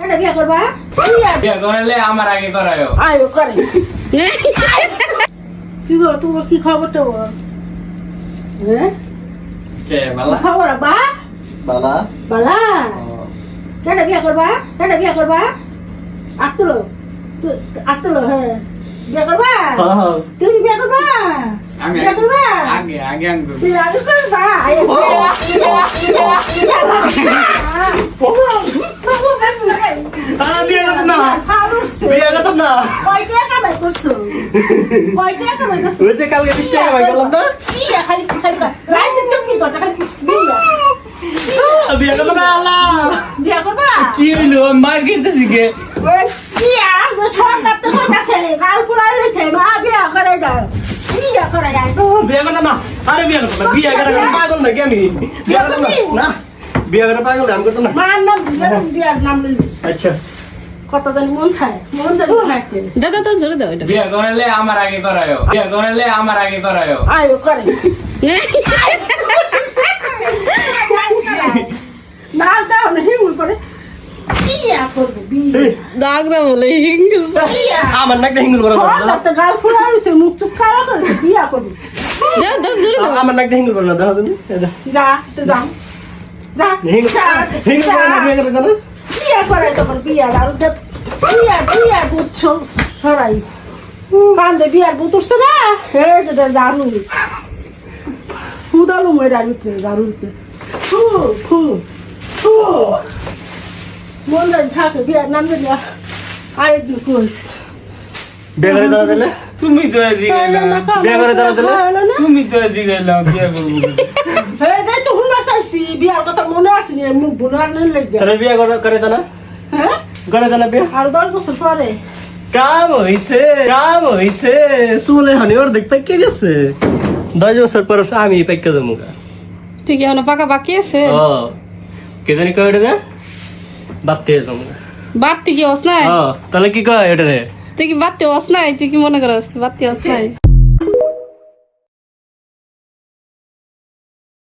কেন বিয়ে করবা? বিয়ে করলে আমার আগে করায়ও। আয় করে। কি গো তোমার কি খবর টবর? হ্যাঁ? কে বালা? খবর বা? বালা বালা? কেন বিয়ে করবা? কেন বিয়ে করবা? আত্মলো হ্যাঁ বিয়ে করবা? তুমি বিয়ে করবা? আমি বিয়ে করবা? আগে আনবো। বিয়ে আগে করবা? বিয়ে করতাম না বিয়ে করতাম না কয়টা কামাই করছো? কয়টা কামাই করছো? ওই যে কালকে 20 টাকা কামাই করলাম না বিয়ে খালি রাইতে চুপি করতে খালি বিয়ে করতাম না আল্লাহ বিয়ে করবা? কি হইলো মার খেতেছি কে? বিয়ে সরকার তো কইতাছে গাল পুরাই রইছে মা বিয়ে করে দাও বিয়ে করে দাও বিয়ে করতাম না আরে বিয়ে করতাম না বিয়ে করে পাগল নাকি আমি বিয়ে করতাম না না বিয়ে করে পাগল আমি করতাম না মার নাম বিয়ার নাম নিলি আচ্ছা কত জানি মন খায় মন জানি খাইছে দাদা তো জোরে দাও এটা বিয়ে করলে আমার আগে করায়ও। বিয়ে করলে আমার আগে করায়ও। আয় করে না দাও না হিমুল করে বিয়ে করবে বিয়ে দাগ দাও বলে হিঙ্গল বিয়ে আমার নাকি হিঙ্গুল বড় সরকার তো গাল পুরাই রইছে মুখ চুপ খাওয়া করেছে বিয়ে করবে দাও দাও জোরে দাও আমার নাকি হিঙ্গুল বড় না দাও তুমি যা তো যাও যা হিঙ্গুল বড় না বিয়ে করে দাও বিয়ে করে তখন বিয়ার আর বিয়ার বুঝছো সরাই কান্দে বিয়ার বুঝছে না হে যেটা দারু ফুদালু মেয়ের ভিতরে দারুতে ফু ফু ফু মন যায় থাকে বিয়ার নাম জানি আরেকদিন কইস বিয়ে করে দাও দিলে তুমি তো জিগাইলা। বিয়ে করে দাও দিলে তুমি তো জিগাইলা বিয়ে করবো। হে দেই তো হুনা চাইছি বিয়ার কথা মনে আসেনি মুখ ভুলার নেই লাগে তাহলে বিয়ে করে দাও না হ্যাঁ করে দাও না বিয়ে আর 10 বছর পরে কাম হইছে চুলে হানি ওর দেখ পাইকে গেছে 10 বছর পর আমি পাইকে যাবো ঠিক এখন পাকা বাকি আছে ও কে জানি কয় এটা রে বাত্তে যাবো বাত্তি কি হস নাই তাহলে কি কয় এটা রে তুই কি বাত্তি হস নাই তুই কি মনে করস বাত্তি হস নাই